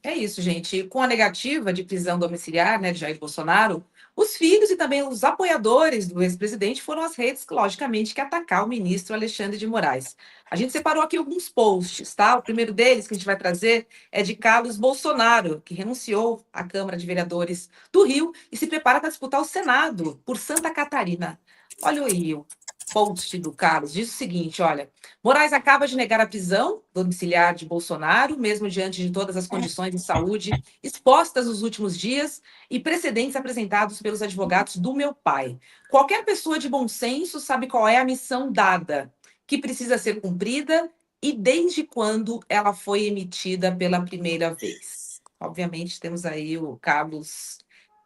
É isso, gente. Com a negativa de prisão domiciliar, né, de Jair Bolsonaro, os filhos e também os apoiadores do ex-presidente foram às redes, logicamente, que atacar o ministro Alexandre de Moraes. A gente separou aqui alguns posts, tá? O primeiro deles que a gente vai trazer é de Carlos Bolsonaro, que renunciou à Câmara de Vereadores do Rio e se prepara para disputar o Senado por Santa Catarina. Olha aí o post do Carlos, diz o seguinte, olha: Moraes acaba de negar a prisão domiciliar de Bolsonaro, mesmo diante de todas as condições de saúde expostas nos últimos dias e precedentes apresentados pelos advogados do meu pai. Qualquer pessoa de bom senso sabe qual é a missão dada, que precisa ser cumprida e desde quando ela foi emitida pela primeira vez. Obviamente, temos aí o Carlos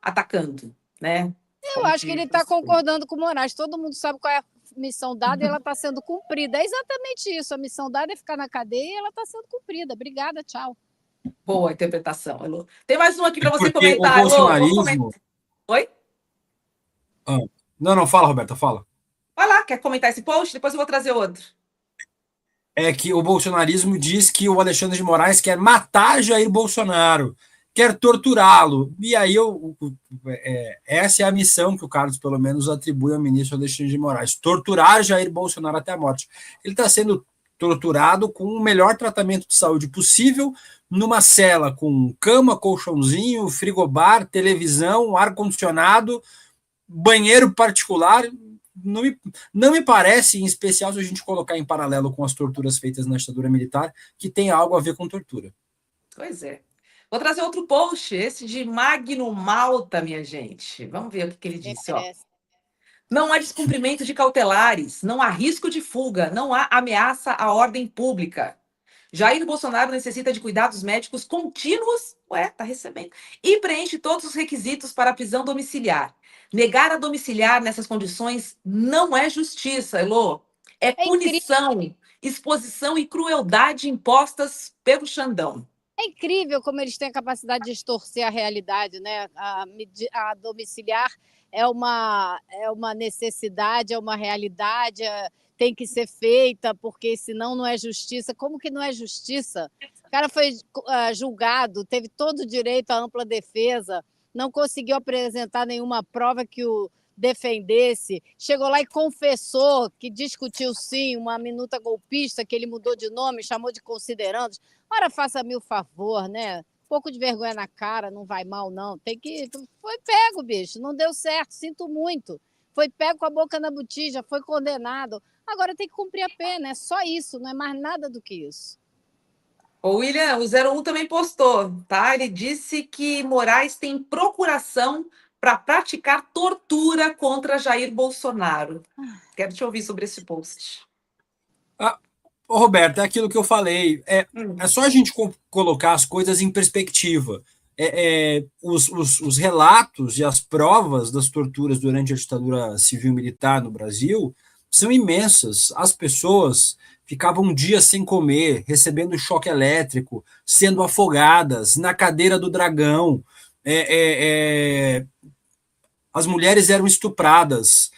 atacando, né? Eu acho que ele está concordando com o Moraes. Todo mundo sabe qual é a missão dada e ela está sendo cumprida. É exatamente isso. A missão dada é ficar na cadeia e ela está sendo cumprida. Obrigada, tchau. Boa interpretação, Elô. Tem mais um aqui para você Porque o comentar, Elô. bolsonarismo... Oi? Ah, não, fala, Roberta, fala. Vai lá, quer comentar esse post? Depois eu vou trazer outro. É que o bolsonarismo diz que o Alexandre de Moraes quer matar Jair Bolsonaro, quer torturá-lo. E aí essa é a missão que o Carlos, pelo menos, atribui ao ministro Alexandre de Moraes: torturar Jair Bolsonaro até a morte. Ele está sendo torturado com o melhor tratamento de saúde possível, numa cela com cama, colchãozinho, frigobar, televisão, ar-condicionado, banheiro particular. Não me parece, em especial se a gente colocar em paralelo com as torturas feitas na ditadura militar, que tem algo a ver com tortura. Pois é. Vou trazer outro post, esse de Magno Malta, minha gente. Vamos ver o que ele disse. Ó. Não há descumprimento de cautelares, não há risco de fuga, não há ameaça à ordem pública. Jair Bolsonaro necessita de cuidados médicos contínuos, tá recebendo, e preenche todos os requisitos para a prisão domiciliar. Negar a domiciliar nessas condições não é justiça, Elô. É punição, exposição e crueldade impostas pelo Xandão. É incrível como eles têm a capacidade de distorcer a realidade, né? A domiciliar é uma necessidade, é uma realidade, tem que ser feita, porque senão não é justiça. Como que não é justiça? O cara foi julgado, teve todo o direito à ampla defesa, não conseguiu apresentar nenhuma prova que o defendesse, chegou lá e confessou que discutiu sim uma minuta golpista, que ele mudou de nome, chamou de considerandos. Ora, faça-me o favor, né? Um pouco de vergonha na cara, não vai mal, não. Tem que... Foi pego, bicho, não deu certo, sinto muito. Foi pego com a boca na botija, foi condenado. Agora tem que cumprir a pena, é só isso, não é mais nada do que isso. O William, o 01 também postou, tá? Ele disse que Moraes tem procuração para praticar tortura contra Jair Bolsonaro. Quero te ouvir sobre esse post. Roberto, é aquilo que eu falei. É só a gente colocar as coisas em perspectiva. Os relatos e as provas das torturas durante a ditadura civil-militar no Brasil são imensas. As pessoas ficavam um dia sem comer, recebendo choque elétrico, sendo afogadas na cadeira do dragão. As mulheres eram estupradas,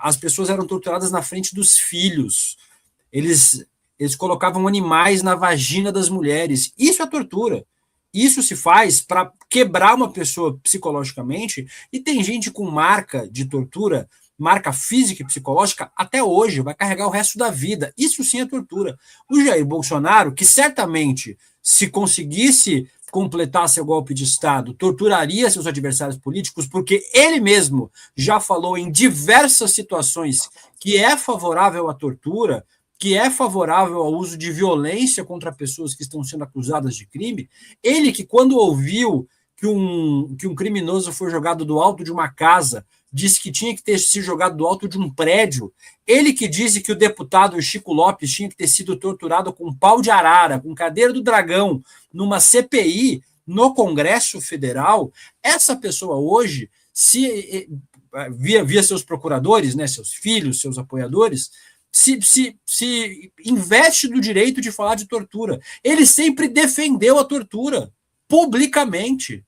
as pessoas eram torturadas na frente dos filhos. Eles colocavam animais na vagina das mulheres. Isso é tortura. Isso se faz para quebrar uma pessoa psicologicamente, e tem gente com marca de tortura, marca física e psicológica, até hoje, vai carregar o resto da vida. Isso sim é tortura. O Jair Bolsonaro, que certamente, se conseguisse completar seu golpe de Estado, torturaria seus adversários políticos, porque ele mesmo já falou em diversas situações que é favorável à tortura, que é favorável ao uso de violência contra pessoas que estão sendo acusadas de crime. Ele que, quando ouviu que um criminoso foi jogado do alto de uma casa, disse que tinha que ter sido jogado do alto de um prédio. Ele que disse que o deputado Chico Lopes tinha que ter sido torturado com pau de arara, com cadeira do dragão, numa CPI no Congresso Federal. Essa pessoa hoje, via seus procuradores, né, seus filhos, seus apoiadores, se investe do direito de falar de tortura. Ele sempre defendeu a tortura, publicamente.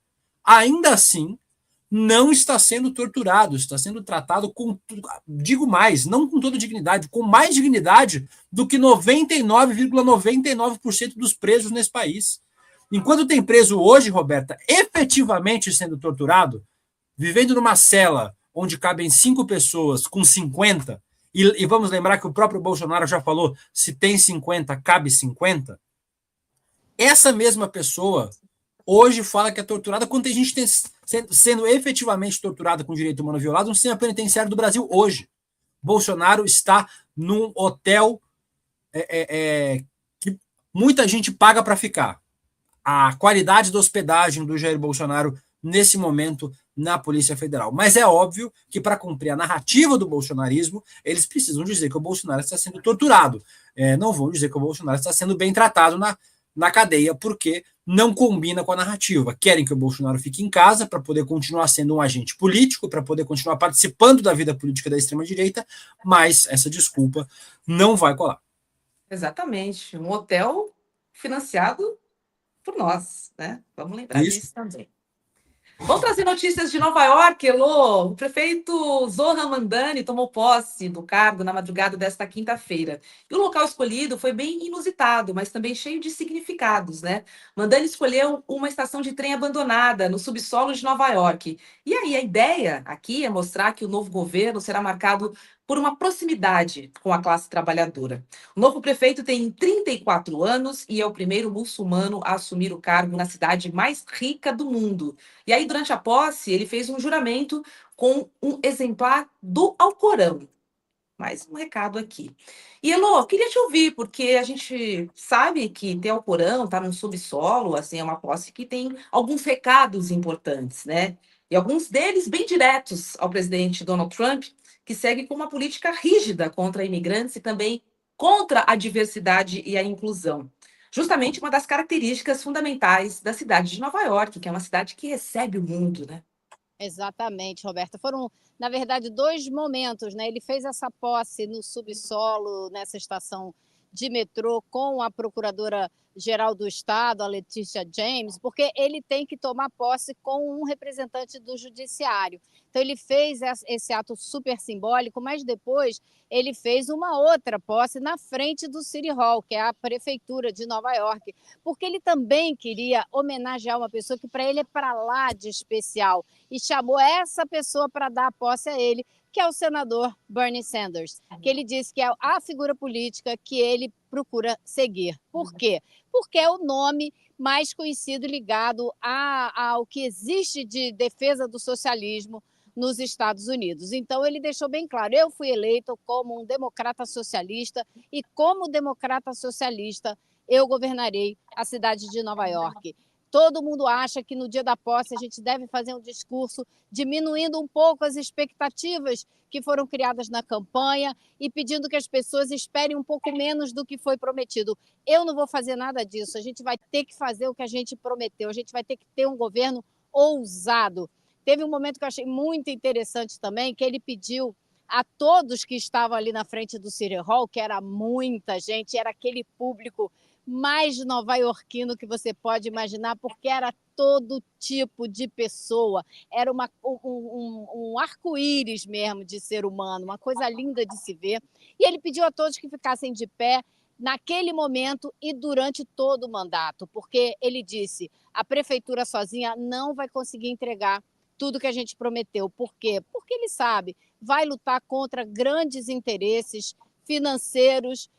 Ainda assim, não está sendo torturado, está sendo tratado com, digo mais, não com toda dignidade, com mais dignidade do que 99,99% dos presos nesse país. Enquanto tem preso hoje, Roberta, efetivamente sendo torturado, vivendo numa cela onde cabem 5 pessoas com 50, e vamos lembrar que o próprio Bolsonaro já falou, se tem 50, cabe 50, essa mesma pessoa hoje fala que é torturada quando tem gente sendo efetivamente torturada com direito humano violado no sistema penitenciário do Brasil hoje. Bolsonaro está num hotel que muita gente paga para ficar. A qualidade da hospedagem do Jair Bolsonaro nesse momento na Polícia Federal. Mas é óbvio que para cumprir a narrativa do bolsonarismo, eles precisam dizer que o Bolsonaro está sendo torturado. Não vão dizer que o Bolsonaro está sendo bem tratado na cadeia, porque não combina com a narrativa. Querem que o Bolsonaro fique em casa para poder continuar sendo um agente político, para poder continuar participando da vida política da extrema-direita, mas essa desculpa não vai colar. Exatamente. Um hotel financiado por nós, né? Vamos lembrar disso também. Vamos trazer notícias de Nova York, Elô. O prefeito Zohran Mamdani tomou posse do cargo na madrugada desta quinta-feira. E o local escolhido foi bem inusitado, mas também cheio de significados, né? Mamdani escolheu uma estação de trem abandonada no subsolo de Nova York. E aí a ideia aqui é mostrar que o novo governo será marcado por uma proximidade com a classe trabalhadora. O novo prefeito tem 34 anos e é o primeiro muçulmano a assumir o cargo na cidade mais rica do mundo. E aí, durante a posse, ele fez um juramento com um exemplar do Alcorão. Mais um recado aqui. E, Elô, queria te ouvir, porque a gente sabe que ter Alcorão, tá num subsolo, assim, é uma posse que tem alguns recados importantes, né? E alguns deles bem diretos ao presidente Donald Trump, que segue com uma política rígida contra imigrantes e também contra a diversidade e a inclusão. Justamente uma das características fundamentais da cidade de Nova York, que é uma cidade que recebe o mundo, né? Exatamente, Roberta. Foram, na verdade, 2 momentos, né? Ele fez essa posse no subsolo, nessa estação de metrô, com a procuradora-geral do Estado, a Letícia James, porque ele tem que tomar posse com um representante do judiciário. Então, ele fez esse ato super simbólico, mas depois ele fez uma outra posse na frente do City Hall, que é a prefeitura de Nova York, porque ele também queria homenagear uma pessoa que para ele é para lá de especial, e chamou essa pessoa para dar a posse a ele, que é o senador Bernie Sanders, que ele disse que é a figura política que ele procura seguir. Por quê? Porque é o nome mais conhecido ligado ao que existe de defesa do socialismo nos Estados Unidos. Então, ele deixou bem claro, eu fui eleito como um democrata socialista e como democrata socialista eu governarei a cidade de Nova York. Todo mundo acha que no dia da posse a gente deve fazer um discurso diminuindo um pouco as expectativas que foram criadas na campanha e pedindo que as pessoas esperem um pouco menos do que foi prometido. Eu não vou fazer nada disso. A gente vai ter que fazer o que a gente prometeu. A gente vai ter que ter um governo ousado. Teve um momento que eu achei muito interessante também, que ele pediu a todos que estavam ali na frente do City Hall, que era muita gente, era aquele público mais nova-iorquino que você pode imaginar, porque era todo tipo de pessoa, era um arco-íris mesmo de ser humano, uma coisa linda de se ver. E ele pediu a todos que ficassem de pé naquele momento e durante todo o mandato, porque ele disse, a prefeitura sozinha não vai conseguir entregar tudo que a gente prometeu. Por quê? Porque ele sabe, vai lutar contra grandes interesses financeiros,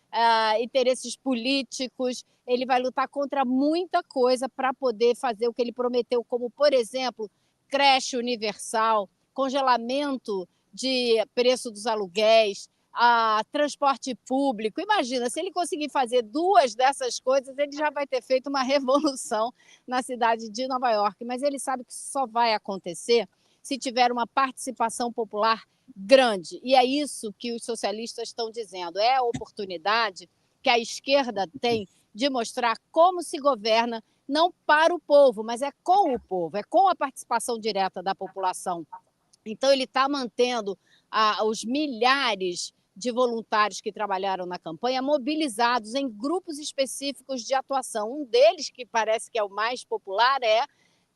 interesses políticos, ele vai lutar contra muita coisa para poder fazer o que ele prometeu, como, por exemplo, creche universal, congelamento de preço dos aluguéis, transporte público. Imagina, se ele conseguir fazer 2 dessas coisas, ele já vai ter feito uma revolução na cidade de Nova York. Mas ele sabe que isso só vai acontecer se tiver uma participação popular grande. E é isso que os socialistas estão dizendo. É a oportunidade que a esquerda tem de mostrar como se governa, não para o povo, mas é com o povo, é com a participação direta da população. Então, ele está mantendo os milhares de voluntários que trabalharam na campanha mobilizados em grupos específicos de atuação. Um deles, que parece que é o mais popular, é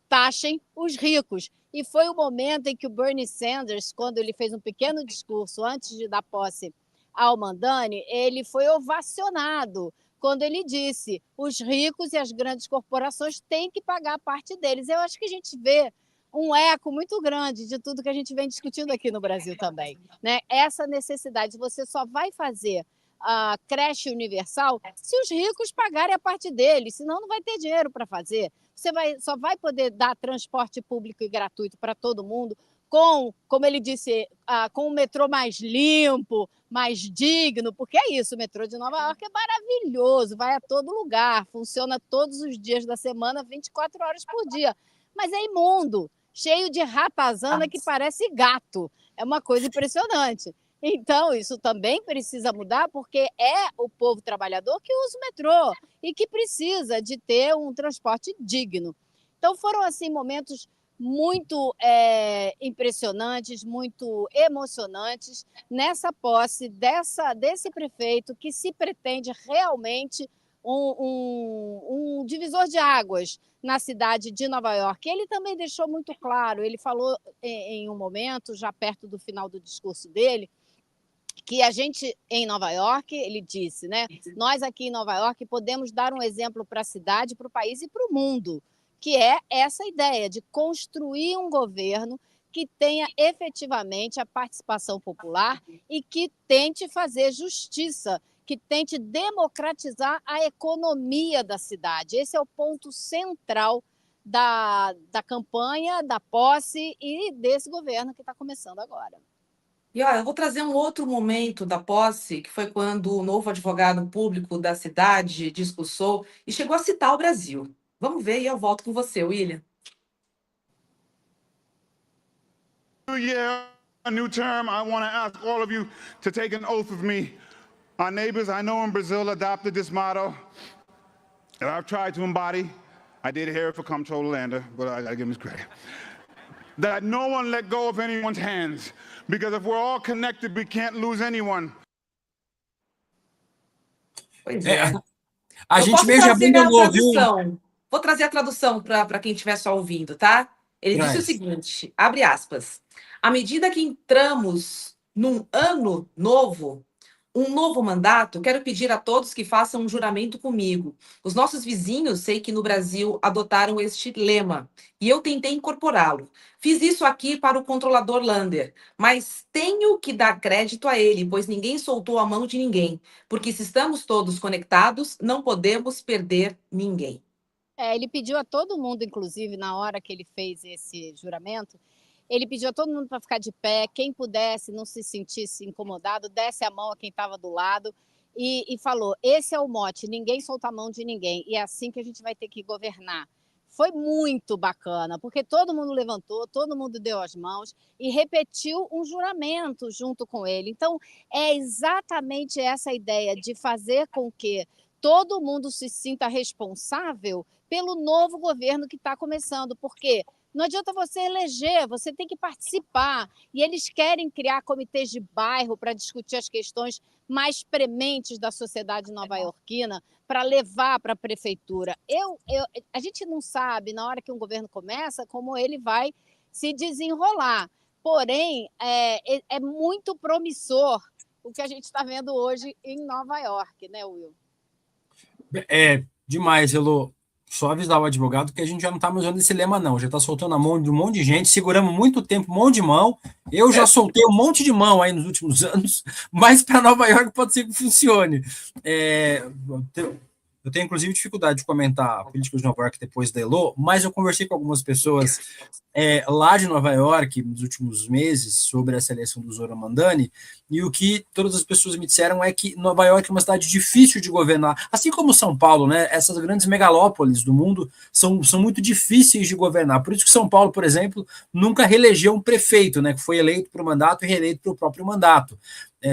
taxem os ricos. E foi o momento em que o Bernie Sanders, quando ele fez um pequeno discurso antes de dar posse ao Mamdani, ele foi ovacionado quando ele disse: os ricos e as grandes corporações têm que pagar a parte deles. Eu acho que a gente vê um eco muito grande de tudo que a gente vem discutindo aqui no Brasil também, né? Essa necessidade, você só vai fazer a creche universal se os ricos pagarem a parte deles, senão não vai ter dinheiro para fazer. Só vai poder dar transporte público e gratuito para todo mundo como ele disse, com um metrô mais limpo, mais digno, porque é isso, o metrô de Nova York é maravilhoso, vai a todo lugar, funciona todos os dias da semana, 24 horas por dia, mas é imundo, cheio de ratazana que parece gato, é uma coisa impressionante. Então, isso também precisa mudar, porque é o povo trabalhador que usa o metrô e que precisa de ter um transporte digno. Então, foram assim momentos muito impressionantes, muito emocionantes nessa posse desse prefeito que se pretende realmente um divisor de águas na cidade de Nova York. Ele também deixou muito claro, ele falou em um momento, já perto do final do discurso dele, que a gente em Nova York, ele disse, né? Nós aqui em Nova York podemos dar um exemplo para a cidade, para o país e para o mundo, que é essa ideia de construir um governo que tenha efetivamente a participação popular e que tente fazer justiça, que tente democratizar a economia da cidade. Esse é o ponto central da campanha, da posse e desse governo que está começando agora. E olha, eu vou trazer um outro momento da posse, que foi quando o novo advogado público da cidade discursou e chegou a citar o Brasil. Vamos ver e eu volto com você, William. New year, a new term, I want to ask all of you to take an oath with me. Our neighbors, I know in Brazil, adopted this motto that I've tried to embody. I did hear it for Comptroller Lander, but I gotta give him his credit. That no one let go of anyone's hands, because if we're all connected, we can't lose anyone. Pois é. A Eu gente posso meio já trazer a abandonou, viu? tradução. Vou trazer a tradução para quem estiver só ouvindo, tá? Ele disse o seguinte, abre aspas, à medida que entramos num ano novo, um novo mandato, quero pedir a todos que façam um juramento comigo. Os nossos vizinhos, sei que no Brasil adotaram este lema, e eu tentei incorporá-lo. Fiz isso aqui para o controlador Lander, mas tenho que dar crédito a ele, pois ninguém soltou a mão de ninguém, porque se estamos todos conectados, não podemos perder ninguém. Ele pediu a todo mundo, inclusive, na hora que ele fez esse juramento, ele pediu a todo mundo para ficar de pé, quem pudesse, não se sentisse incomodado, desse a mão a quem estava do lado e falou, esse é o mote, ninguém solta a mão de ninguém, e é assim que a gente vai ter que governar. Foi muito bacana, porque todo mundo levantou, todo mundo deu as mãos e repetiu um juramento junto com ele. Então, é exatamente essa ideia de fazer com que todo mundo se sinta responsável pelo novo governo que está começando, porque não adianta você eleger, você tem que participar. E eles querem criar comitês de bairro para discutir as questões mais prementes da sociedade nova-iorquina, para levar para a prefeitura. A gente não sabe, na hora que um governo começa, como ele vai se desenrolar. Porém, é muito promissor o que a gente está vendo hoje em Nova York, né, Will? É demais, Elô. Só avisar o advogado que a gente já não está mais usando esse lema, não. Já está soltando a mão de um monte de gente, seguramos muito tempo, um monte de mão. Eu já soltei um monte de mão aí nos últimos anos, mas para Nova York pode ser que funcione. Eu tenho, inclusive, dificuldade de comentar a política de Nova York depois da Elô, mas eu conversei com algumas pessoas lá de Nova York nos últimos meses sobre essa eleição do Zoran Mandani, e o que todas as pessoas me disseram é que Nova York é uma cidade difícil de governar, assim como São Paulo, né? Essas grandes megalópolis do mundo são muito difíceis de governar. Por isso que São Paulo, por exemplo, nunca reelegeu um prefeito, né? Que foi eleito para o mandato e reeleito para o próprio mandato.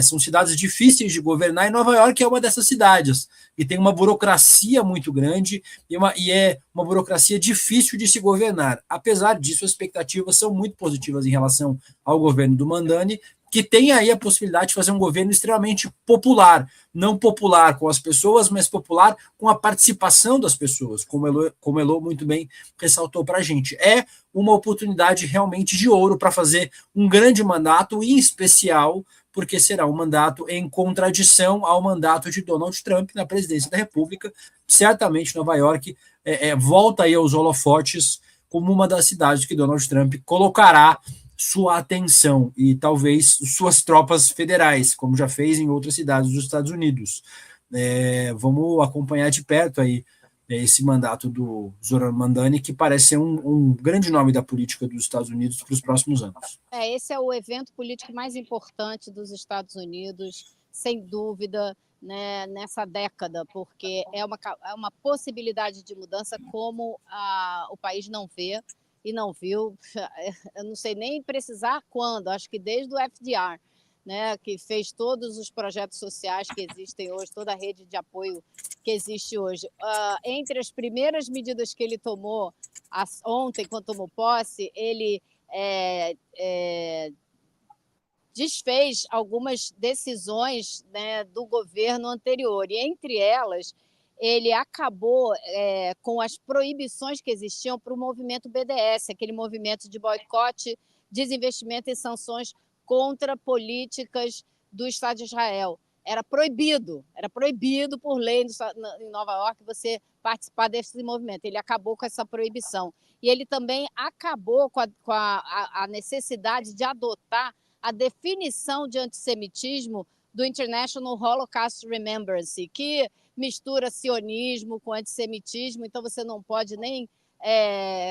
São cidades difíceis de governar, e Nova York é uma dessas cidades, e tem uma burocracia muito grande, e é uma burocracia difícil de se governar. Apesar disso, as expectativas são muito positivas em relação ao governo do Mandani, que tem aí a possibilidade de fazer um governo extremamente popular, não popular com as pessoas, mas popular com a participação das pessoas, como Elô muito bem ressaltou para a gente. É uma oportunidade realmente de ouro para fazer um grande mandato, em especial porque será um mandato em contradição ao mandato de Donald Trump na presidência da República. Certamente Nova York volta aí aos holofotes como uma das cidades que Donald Trump colocará sua atenção e talvez suas tropas federais, como já fez em outras cidades dos Estados Unidos. Vamos acompanhar de perto aí esse mandato do Zoran Mandani, que parece ser um grande nome da política dos Estados Unidos para os próximos anos. Esse é o evento político mais importante dos Estados Unidos, sem dúvida, né, nessa década, porque é uma possibilidade de mudança como o país não vê e não viu, eu não sei nem precisar quando, acho que desde o FDR, né, que fez todos os projetos sociais que existem hoje, toda a rede de apoio que existe hoje. Entre as primeiras medidas que ele tomou ontem, quando tomou posse, ele desfez algumas decisões, né, do governo anterior, e entre elas ele acabou com as proibições que existiam para o movimento BDS, aquele movimento de boicote, desinvestimento e sanções contra políticas do Estado de Israel. Era proibido por lei em Nova York você participar desse movimento. Ele acabou com essa proibição. E ele também acabou com a necessidade de adotar a definição de antissemitismo do International Holocaust Remembrance, que mistura sionismo com antissemitismo, então você não pode nem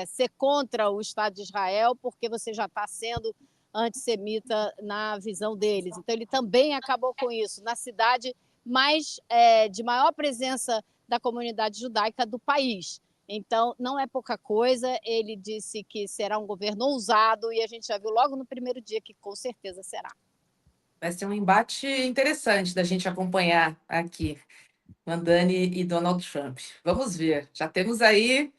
ser contra o Estado de Israel, porque você já está sendo antissemita na visão deles. Então, ele também acabou com isso, na cidade de maior presença da comunidade judaica do país. Então, não é pouca coisa. Ele disse que será um governo ousado e a gente já viu logo no primeiro dia que com certeza será. Vai ser um embate interessante da gente acompanhar aqui, Mandani e Donald Trump. Vamos ver, já temos aí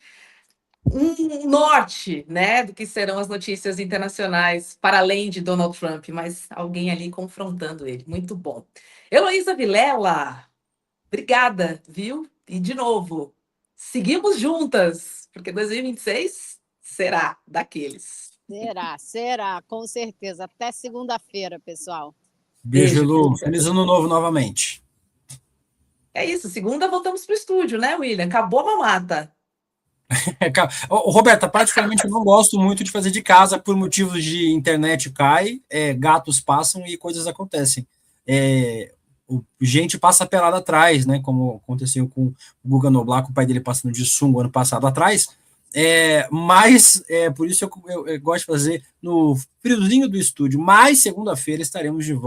um norte, né, do que serão as notícias internacionais para além de Donald Trump, mas alguém ali confrontando ele. Muito bom. Heloísa Vilela, obrigada, viu? E de novo, seguimos juntas, porque 2026 será daqueles. Será, com certeza. Até segunda-feira, pessoal. Beijo, Lu. Feliz ano novo novamente. É isso, segunda voltamos para o estúdio, né, William? Acabou a mamata. Roberta, particularmente eu não gosto muito de fazer de casa por motivos de internet cai, gatos passam e coisas acontecem. Gente passa pelada atrás, né? Como aconteceu com o Guga Noblar, com o pai dele passando de sunga ano passado atrás. Mas por isso eu gosto de fazer no friozinho do estúdio. Mas segunda-feira estaremos de volta.